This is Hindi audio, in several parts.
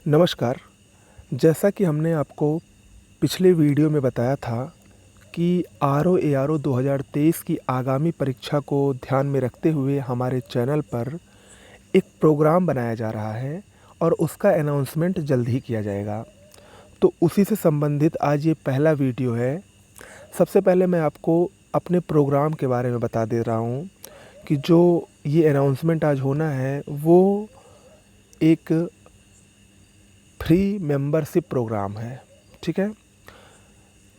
नमस्कार। जैसा कि हमने आपको पिछले वीडियो में बताया था कि आरओ-एआरओ 2023 की आगामी परीक्षा को ध्यान में रखते हुए हमारे चैनल पर एक प्रोग्राम बनाया जा रहा है और उसका अनाउंसमेंट जल्द ही किया जाएगा। तो उसी से संबंधित आज ये पहला वीडियो है। सबसे पहले मैं आपको अपने प्रोग्राम के बारे में बता दे रहा हूँ कि जो ये अनाउंसमेंट आज होना है वो एक फ्री मेंबरशिप प्रोग्राम है, ठीक है?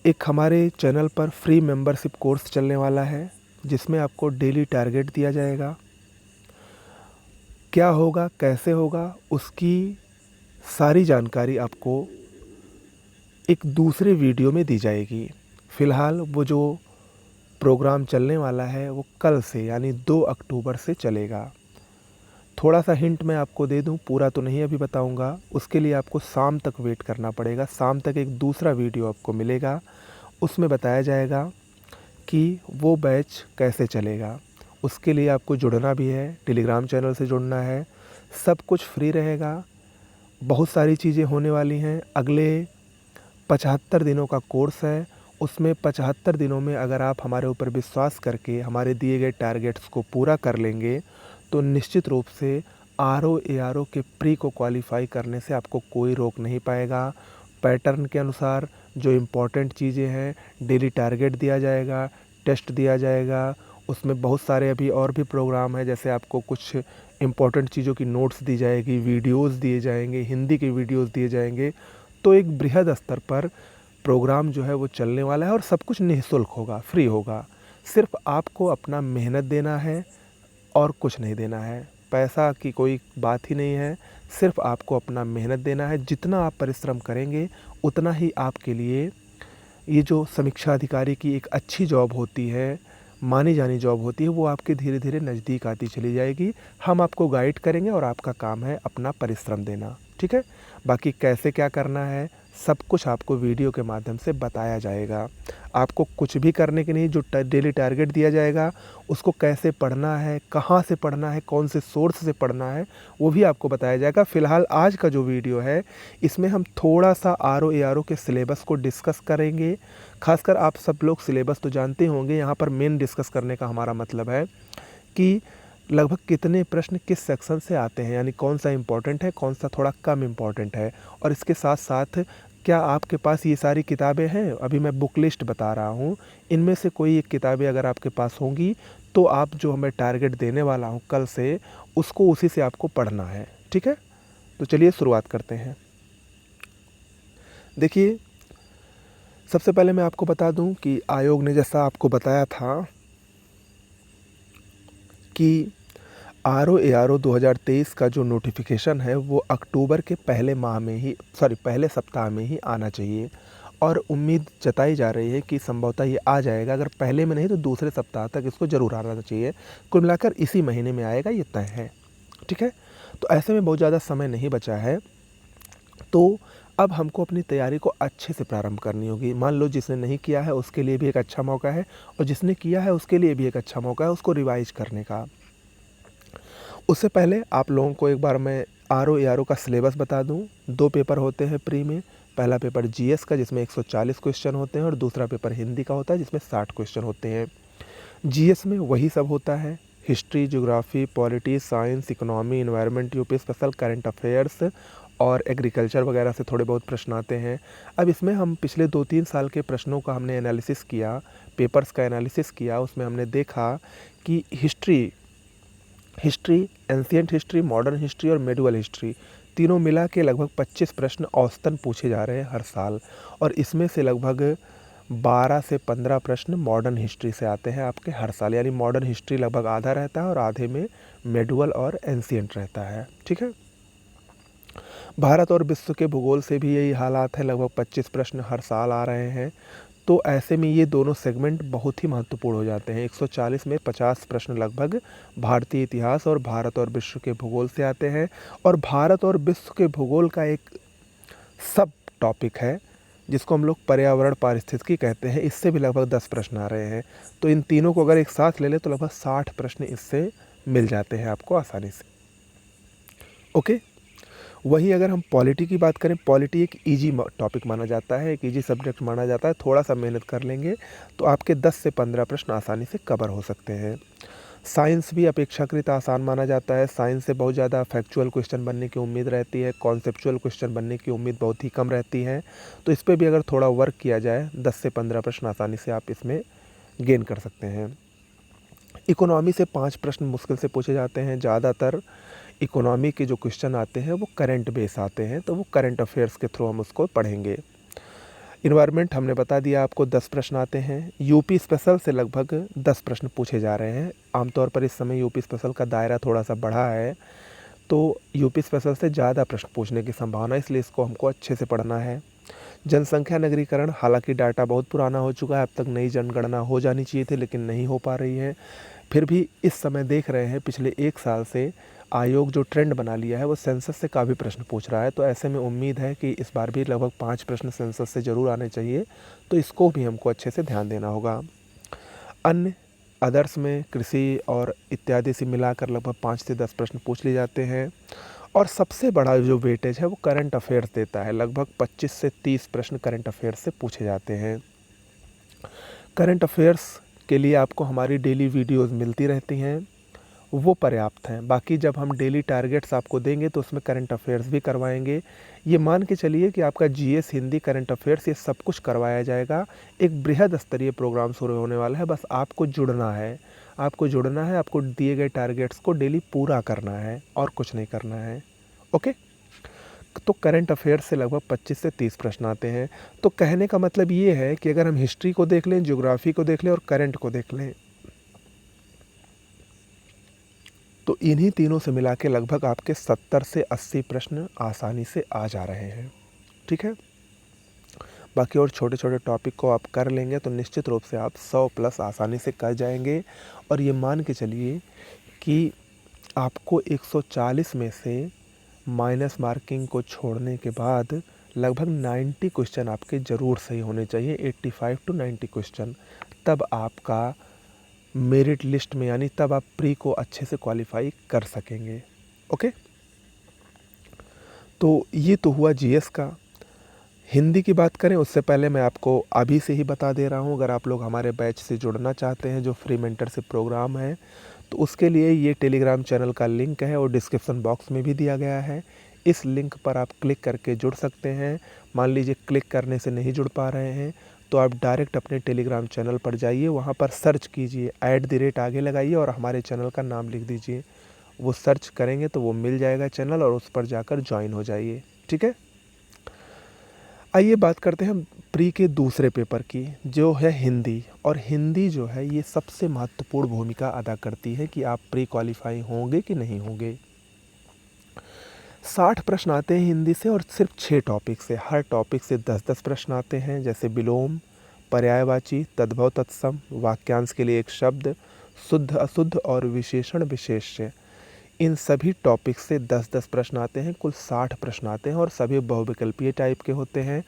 एक हमारे चैनल पर फ्री मेंबरशिप कोर्स चलने वाला है जिसमें आपको डेली टारगेट दिया जाएगा। क्या होगा, कैसे होगा, उसकी सारी जानकारी आपको एक दूसरे वीडियो में दी जाएगी। फ़िलहाल वो जो प्रोग्राम चलने वाला है वो कल से यानी 2 अक्टूबर से चलेगा। थोड़ा सा हिंट मैं आपको दे दूं, पूरा तो नहीं अभी बताऊंगा। उसके लिए आपको शाम तक वेट करना पड़ेगा। शाम तक एक दूसरा वीडियो आपको मिलेगा, उसमें बताया जाएगा कि वो बैच कैसे चलेगा। उसके लिए आपको जुड़ना भी है, टेलीग्राम चैनल से जुड़ना है। सब कुछ फ्री रहेगा। बहुत सारी चीज़ें होने वाली हैं। अगले 75 दिनों का कोर्स है। उसमें 75 दिनों में अगर आप हमारे ऊपर विश्वास करके हमारे दिए गए टारगेट्स को पूरा कर लेंगे तो निश्चित रूप से आरओ-एआरओ के प्री को क्वालिफ़ाई करने से आपको कोई रोक नहीं पाएगा। पैटर्न के अनुसार जो इम्पोर्टेंट चीज़ें हैं, डेली टारगेट दिया जाएगा, टेस्ट दिया जाएगा। उसमें बहुत सारे अभी और भी प्रोग्राम हैं, जैसे आपको कुछ इम्पोर्टेंट चीज़ों की नोट्स दी जाएगी, वीडियोज़ दिए जाएंगे, हिंदी के वीडियोज़ दिए जाएंगे। तो एक बृहद स्तर पर प्रोग्राम जो है वो चलने वाला है और सब कुछ निःशुल्क होगा, फ्री होगा। सिर्फ आपको अपना मेहनत देना है और कुछ नहीं देना है। पैसा की कोई बात ही नहीं है, सिर्फ आपको अपना मेहनत देना है। जितना आप परिश्रम करेंगे उतना ही आपके लिए ये जो समीक्षा अधिकारी की एक अच्छी जॉब होती है, मानी जानी जॉब होती है, वो आपके धीरे धीरे नज़दीक आती चली जाएगी। हम आपको गाइड करेंगे और आपका काम है अपना परिश्रम देना, ठीक है? बाकी कैसे क्या करना है सब कुछ आपको वीडियो के माध्यम से बताया जाएगा। आपको कुछ भी करने के नहीं, जो डेली टारगेट दिया जाएगा उसको कैसे पढ़ना है, कहाँ से पढ़ना है, कौन से सोर्स से पढ़ना है, वो भी आपको बताया जाएगा। फ़िलहाल आज का जो वीडियो है इसमें हम थोड़ा सा आरओ-एआरओ के सिलेबस को डिस्कस करेंगे। खासकर आप सब लोग सिलेबस तो जानते होंगे, यहाँ पर मेन डिस्कस करने का हमारा मतलब है कि लगभग कितने प्रश्न किस सेक्शन से आते हैं, यानी कौन सा इम्पोर्टेंट है, कौन सा थोड़ा कम इम्पोर्टेंट है। और इसके साथ साथ क्या आपके पास ये सारी किताबें हैं? अभी मैं बुक लिस्ट बता रहा हूँ, इनमें से कोई एक किताबें अगर आपके पास होंगी तो आप जो हमें टारगेट देने वाला हूँ कल से, उसको उसी से आपको पढ़ना है, ठीक है? तो चलिए शुरुआत करते हैं। देखिए, सबसे पहले मैं आपको बता दूं कि आयोग ने जैसा आपको बताया था कि आरओ-एआरओ 2023 का जो नोटिफिकेशन है वो अक्टूबर के पहले सप्ताह में ही आना चाहिए। और उम्मीद जताई जा रही है कि संभवतः ये आ जाएगा। अगर पहले में नहीं तो दूसरे सप्ताह तक इसको ज़रूर आना चाहिए। कुल मिलाकर इसी महीने में आएगा, ये तय है, ठीक है? तो ऐसे में बहुत ज़्यादा समय नहीं बचा है, तो अब हमको अपनी तैयारी को अच्छे से प्रारंभ करनी होगी। मान लो जिसने नहीं किया है उसके लिए भी एक अच्छा मौका है और जिसने किया है उसके लिए भी एक अच्छा मौका है उसको रिवाइज़ करने का। उससे पहले आप लोगों को एक बार मैं आरओ-एआरओ का सिलेबस बता दूं। 2 पेपर होते हैं प्री में। पहला पेपर जीएस का जिसमें 140 क्वेश्चन होते हैं और दूसरा पेपर हिंदी का होता है जिसमें 60 क्वेश्चन होते हैं। जीएस में वही सब होता है, history, geography, polity, science, economy, environment, UP special, current affairs और एग्रीकल्चर वगैरह से थोड़े बहुत प्रश्न आते हैं। अब इसमें हम पिछले 2-3 साल के प्रश्नों का हमने एनालिसिस किया, पेपर्स का एनालिसिस किया। उसमें हमने देखा कि history, ancient history, modern history और मेडिवल हिस्ट्री तीनों मिला के लगभग 25 प्रश्न औसतन पूछे जा रहे हैं हर साल। और इसमें से लगभग 12 से 15 प्रश्न मॉडर्न हिस्ट्री से आते हैं आपके हर साल, यानी मॉडर्न हिस्ट्री लगभग आधा रहता है और आधे में मेडिवल और एंशिएंट रहता है, ठीक है? भारत और विश्व के भूगोल से भी यही हालात है, लगभग 25 प्रश्न हर साल आ रहे हैं। तो ऐसे में ये दोनों सेगमेंट बहुत ही महत्वपूर्ण हो जाते हैं। 140 में 50 प्रश्न लगभग भारतीय इतिहास और भारत और विश्व के भूगोल से आते हैं। और भारत और विश्व के भूगोल का एक सब टॉपिक है जिसको हम लोग पर्यावरण पारिस्थितिकी कहते हैं, इससे भी लगभग 10 प्रश्न आ रहे हैं। तो इन तीनों को अगर एक साथ ले लें तो लगभग 60 प्रश्न इससे मिल जाते हैं आपको आसानी से, ओके? वहीं अगर हम पॉलिटी की बात करें, पॉलिटी एक ईजी टॉपिक माना जाता है, एक ईजी सब्जेक्ट माना जाता है। थोड़ा सा मेहनत कर लेंगे तो आपके 10 से 15 प्रश्न आसानी से कवर हो सकते हैं। साइंस भी अपेक्षाकृत आसान माना जाता है। साइंस से बहुत ज़्यादा फैक्चुअल क्वेश्चन बनने की उम्मीद रहती है, कॉन्सेप्चुअल क्वेश्चन बनने की उम्मीद बहुत ही कम रहती है। तो इस पे भी अगर थोड़ा वर्क किया जाए, 10 से 15 प्रश्न आसानी से आप इसमें गेन कर सकते हैं। इकोनॉमी से 5 प्रश्न मुश्किल से पूछे जाते हैं। ज़्यादातर इकोनॉमी के जो क्वेश्चन आते हैं वो करंट बेस आते हैं, तो वो करंट अफेयर्स के थ्रू हम उसको पढ़ेंगे। इन्वायरमेंट हमने बता दिया आपको, 10 प्रश्न आते हैं। यूपी स्पेशल से लगभग 10 प्रश्न पूछे जा रहे हैं। आमतौर पर इस समय यूपी स्पेशल का दायरा थोड़ा सा बढ़ा है, तो यूपी स्पेशल से ज़्यादा प्रश्न पूछने की संभावना है, इसलिए इसको हमको अच्छे से पढ़ना है। जनसंख्या नगरीकरण, हालांकि डाटा बहुत पुराना हो चुका है, अब तक नई जनगणना हो जानी चाहिए थी लेकिन नहीं हो पा रही है। फिर भी इस समय देख रहे हैं पिछले 1 साल से आयोग जो ट्रेंड बना लिया है वो सेंसस से काफ़ी प्रश्न पूछ रहा है, तो ऐसे में उम्मीद है कि इस बार भी लगभग 5 प्रश्न सेंसस से ज़रूर आने चाहिए, तो इसको भी हमको अच्छे से ध्यान देना होगा। अन्य अदर्स में कृषि और इत्यादि से मिलाकर लगभग 5 से 10 प्रश्न पूछ लिए जाते हैं। और सबसे बड़ा जो वेटेज है वो करंट अफेयर्स देता है, लगभग 25 से 30 प्रश्न करंट अफेयर्स से पूछे जाते हैं। करंट अफेयर्स के लिए आपको हमारी डेली वीडियोस मिलती रहती हैं, वो पर्याप्त हैं। बाकी जब हम डेली टारगेट्स आपको देंगे तो उसमें करंट अफेयर्स भी करवाएंगे। ये मान के चलिए कि आपका जीएस, हिंदी, करंट अफेयर्स ये सब कुछ करवाया जाएगा। एक बृहद स्तरीय प्रोग्राम शुरू होने वाला है, बस आपको जुड़ना है। आपको जुड़ना है, आपको दिए गए टारगेट्स को डेली पूरा करना है और कुछ नहीं करना है। ओके, तो करंट अफेयर्स से लगभग 25 से 30 प्रश्न आते हैं। तो कहने का मतलब ये है कि अगर हम हिस्ट्री को देख लें, ज्योग्राफी को देख लें और करंट को देख लें, तो इन्हीं तीनों से मिला के लगभग आपके 70 से 80 प्रश्न आसानी से आ जा रहे हैं। ठीक है, बाकी और छोटे छोटे टॉपिक को आप कर लेंगे तो निश्चित रूप से आप 100 प्लस आसानी से कर जाएंगे। और ये मान के चलिए कि आपको 140 में से माइनस मार्किंग को छोड़ने के बाद लगभग 90 क्वेश्चन आपके ज़रूर सही होने चाहिए, 85 टू 90 क्वेश्चन। तब आपका मेरिट लिस्ट में, यानी तब आप प्री को अच्छे से क्वालिफाई कर सकेंगे। ओके, तो ये तो हुआ जीएस का। हिंदी की बात करें उससे पहले मैं आपको अभी से ही बता दे रहा हूँ, अगर आप लोग हमारे बैच से जुड़ना चाहते हैं जो फ्री मेंटरशिप प्रोग्राम है, तो उसके लिए ये टेलीग्राम चैनल का लिंक है और डिस्क्रिप्शन बॉक्स में भी दिया गया है। इस लिंक पर आप क्लिक करके जुड़ सकते हैं। मान लीजिए क्लिक करने से नहीं जुड़ पा रहे हैं तो आप डायरेक्ट अपने टेलीग्राम चैनल पर जाइए, वहाँ पर सर्च कीजिए, @ आगे लगाइए और हमारे चैनल का नाम लिख दीजिए। वो सर्च करेंगे तो वो मिल जाएगा चैनल और उस पर जाकर ज्वाइन हो जाइए। ठीक है, आइए बात करते हैं हम प्री के दूसरे पेपर की, जो है हिंदी। और हिंदी जो है ये सबसे महत्वपूर्ण भूमिका अदा करती है कि आप प्री क्वालिफाई होंगे कि नहीं होंगे। 60 प्रश्न आते हैं हिंदी से और सिर्फ 6 टॉपिक से। हर टॉपिक से 10-10 प्रश्न आते हैं, जैसे विलोम, पर्यायवाची, तद्भव, तत्सम, वाक्यांश के लिए एक शब्द, शुद्ध अशुद्ध और विशेषण विशेष्य। इन सभी टॉपिक से 10-10 प्रश्न आते हैं, कुल 60 प्रश्न आते हैं और सभी बहुविकल्पीय टाइप के होते हैं,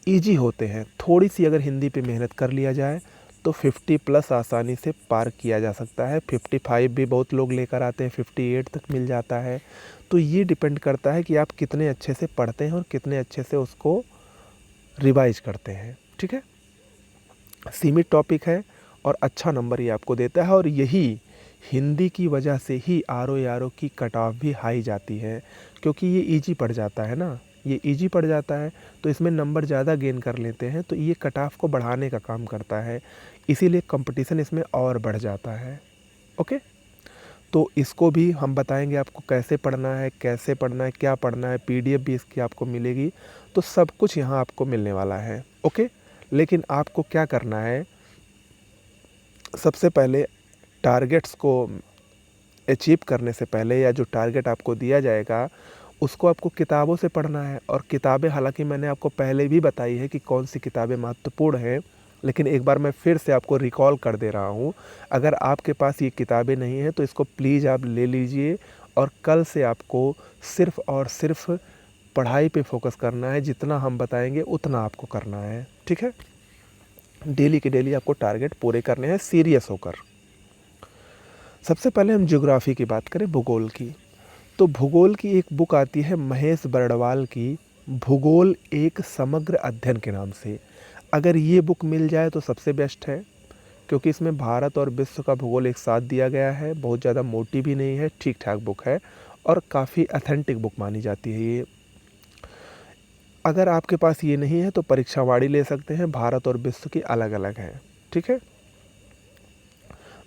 ईजी होते हैं। थोड़ी सी अगर हिंदी पे मेहनत कर लिया जाए तो 50 प्लस आसानी से पार किया जा सकता है। 55 भी बहुत लोग लेकर आते हैं, 58 तक मिल जाता है। तो ये डिपेंड करता है कि आप कितने अच्छे से पढ़ते हैं और कितने अच्छे से उसको रिवाइज करते हैं। ठीक है, सीमित टॉपिक है और अच्छा नंबर ये आपको देता है। और यही हिंदी की वजह से ही आर ओ की कट ऑफ भी हाई जाती है, क्योंकि ये ईजी पड़ जाता है ना, ये ईजी पड़ जाता है तो इसमें नंबर ज़्यादा गेन कर लेते हैं, तो ये कट ऑफ को बढ़ाने का काम करता है, इसीलिए कंपटीशन इसमें और बढ़ जाता है। ओके, तो इसको भी हम बताएंगे आपको कैसे पढ़ना है, कैसे पढ़ना है, क्या पढ़ना है। पीडीएफ भी इसकी आपको मिलेगी, तो सब कुछ यहाँ आपको मिलने वाला है। ओके, लेकिन आपको क्या करना है, सबसे पहले टारगेट्स को अचीव करने से पहले, या जो टारगेट आपको दिया जाएगा उसको आपको किताबों से पढ़ना है। और किताबें, हालांकि मैंने आपको पहले भी बताई है कि कौन सी किताबें महत्वपूर्ण हैं, लेकिन एक बार मैं फिर से आपको रिकॉल कर दे रहा हूँ। अगर आपके पास ये किताबें नहीं हैं तो इसको प्लीज़ आप ले लीजिए और कल से आपको सिर्फ़ और सिर्फ पढ़ाई पे फोकस करना है। जितना हम बताएंगे उतना आपको करना है। ठीक है, डेली के डेली आपको टारगेट पूरे करने हैं सीरियस होकर। सबसे पहले हम ज्योग्राफी की बात करें, भूगोल की, तो भूगोल की एक बुक आती है महेश बर्णवाल की, भूगोल एक समग्र अध्ययन के नाम से। अगर ये बुक मिल जाए तो सबसे बेस्ट है, क्योंकि इसमें भारत और विश्व का भूगोल एक साथ दिया गया है। बहुत ज़्यादा मोटी भी नहीं है, ठीक ठाक बुक है और काफ़ी ऑथेंटिक बुक मानी जाती है ये। अगर आपके पास ये नहीं है तो परीक्षावाड़ी ले सकते हैं, भारत और विश्व की अलग अलग है, ठीक है।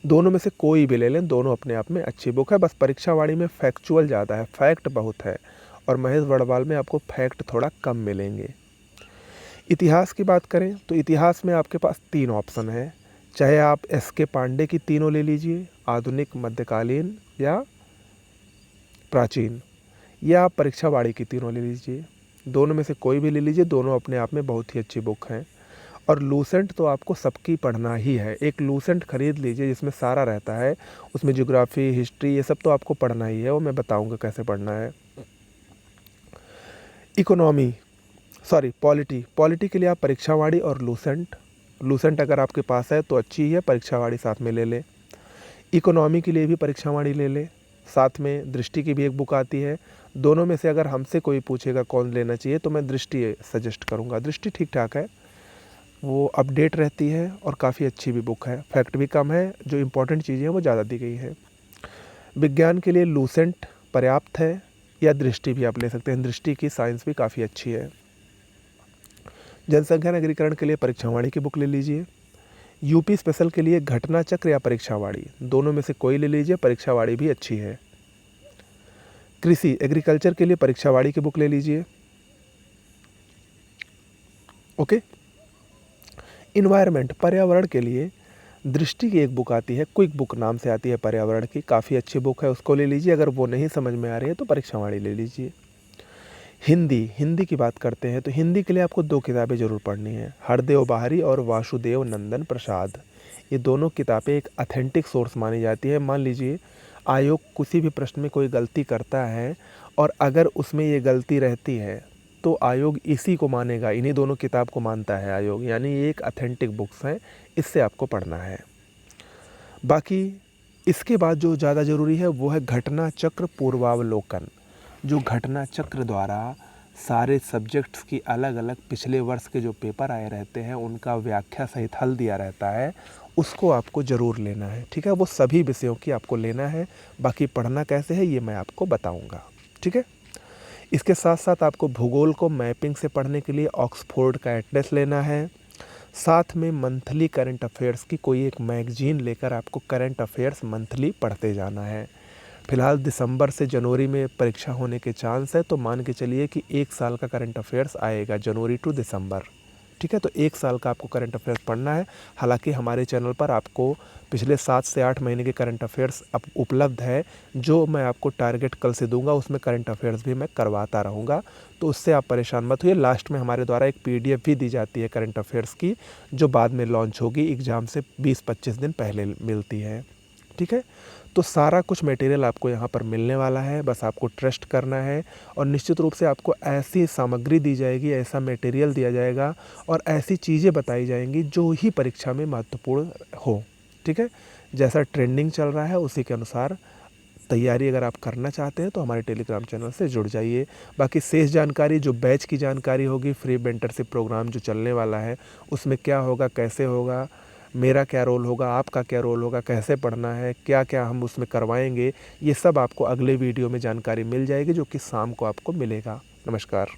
दोनों में से कोई भी ले लें, दोनों अपने आप में अच्छी बुक है। बस परीक्षावाड़ी में फैक्चुअल ज़्यादा है, फैक्ट बहुत है, और महेश बर्णवाल में आपको फैक्ट थोड़ा कम मिलेंगे। इतिहास की बात करें तो इतिहास में आपके पास 3 ऑप्शन है, चाहे आप एस.के. पांडे की तीनों ले लीजिए, आधुनिक, मध्यकालीन या प्राचीन, या आप परीक्षावाड़ी की तीनों ले लीजिए। दोनों में से कोई भी ले लीजिए, दोनों अपने आप में बहुत ही अच्छी बुक हैं। और लूसेंट तो आपको सबकी पढ़ना ही है, एक लूसेंट खरीद लीजिए जिसमें सारा रहता है, उसमें ज्योग्राफी, हिस्ट्री, ये सब तो आपको पढ़ना ही है, वो मैं बताऊंगा कैसे पढ़ना है। पॉलिटी के लिए आप परीक्षावाड़ी और लूसेंट अगर आपके पास है तो अच्छी है, परीक्षावाड़ी साथ में ले ले। इकोनॉमी के लिए भी परीक्षावाड़ी ले ले, साथ में दृष्टि की भी एक बुक आती है। दोनों में से अगर हमसे कोई पूछेगा कौन लेना चाहिए तो मैं दृष्टि सजेस्ट करूँगा। दृष्टि ठीक ठाक है, वो अपडेट रहती है और काफ़ी अच्छी भी बुक है, फैक्ट भी कम है, जो इम्पोर्टेंट चीज़ें हैं वो ज़्यादा दी गई है। विज्ञान के लिए लूसेंट पर्याप्त है, या दृष्टि भी आप ले सकते हैं, दृष्टि की साइंस भी काफ़ी अच्छी है। जनसंख्या नगरीकरण के लिए परीक्षावाड़ी की बुक ले लीजिए। यूपी स्पेशल के लिए घटना चक्र या परीक्षावाड़ी, दोनों में से कोई ले लीजिए, परीक्षावाड़ी भी अच्छी है। कृषि एग्रीकल्चर के लिए परीक्षावाड़ी की बुक ले लीजिए, ओके। इन्वायरमेंट पर्यावरण के लिए दृष्टि की एक बुक आती है, क्विक बुक नाम से आती है पर्यावरण की, काफ़ी अच्छी बुक है, उसको ले लीजिए। अगर वो नहीं समझ में आ रही है तो परीक्षावाड़ी ले लीजिए। हिंदी की बात करते हैं तो हिंदी के लिए आपको 2 किताबें ज़रूर पढ़नी है, हरदेव बाहरी और वासुदेव नंदन प्रसाद। ये दोनों किताबें एक ऑथेंटिक सोर्स मानी जाती है। मान लीजिए आयोग किसी भी प्रश्न में कोई गलती करता है और अगर उसमें ये गलती रहती है तो आयोग इसी को मानेगा, इन्हीं दोनों किताब को मानता है आयोग, यानी ये एक ऑथेंटिक बुक्स हैं, इससे आपको पढ़ना है। बाकी इसके बाद जो ज़्यादा ज़रूरी है वो है घटना चक्र पूर्वावलोकन, जो घटना चक्र द्वारा सारे सब्जेक्ट्स की अलग अलग पिछले वर्ष के जो पेपर आए रहते हैं उनका व्याख्या सहित हल दिया रहता है, उसको आपको ज़रूर लेना है, ठीक है। वो सभी विषयों की आपको लेना है, बाकी पढ़ना कैसे है ये मैं आपको बताऊंगा, ठीक है। इसके साथ साथ आपको भूगोल को मैपिंग से पढ़ने के लिए ऑक्सफोर्ड का एटलस लेना है। साथ में मंथली करंट अफेयर्स की कोई एक मैगजीन लेकर आपको करंट अफेयर्स मंथली पढ़ते जाना है। फ़िलहाल दिसंबर से जनवरी में परीक्षा होने के चांस है, तो मान के चलिए कि 1 साल का करंट अफेयर्स आएगा, जनवरी टू दिसंबर, ठीक है। तो 1 साल का आपको करंट अफेयर्स पढ़ना है। हालांकि हमारे चैनल पर आपको पिछले 7 से 8 महीने के करंट अफेयर्स अब उपलब्ध है, जो मैं आपको टारगेट कल से दूंगा, उसमें करंट अफेयर्स भी मैं करवाता रहूँगा, तो उससे आप परेशान मत हुए। लास्ट में हमारे द्वारा एक PDF भी दी जाती है करंट अफेयर्स की, जो बाद में लॉन्च होगी, एग्ज़ाम से 20-25 दिन पहले मिलती है, ठीक है। तो सारा कुछ मटेरियल आपको यहाँ पर मिलने वाला है, बस आपको ट्रस्ट करना है और निश्चित रूप से आपको ऐसी सामग्री दी जाएगी, ऐसा मटेरियल दिया जाएगा और ऐसी चीज़ें बताई जाएंगी जो ही परीक्षा में महत्वपूर्ण हो, ठीक है। जैसा ट्रेंडिंग चल रहा है उसी के अनुसार तैयारी अगर आप करना चाहते हैं तो हमारे टेलीग्राम चैनल से जुड़ जाइए। बाकी शेष जानकारी, जो बैच की जानकारी होगी, फ्री मेंटरशिप प्रोग्राम जो चलने वाला है उसमें क्या होगा, कैसे होगा, मेरा क्या रोल होगा, आपका क्या रोल होगा, कैसे पढ़ना है, क्या क्या हम उसमें करवाएंगे, ये सब आपको अगले वीडियो में जानकारी मिल जाएगी, जो कि शाम को आपको मिलेगा। नमस्कार।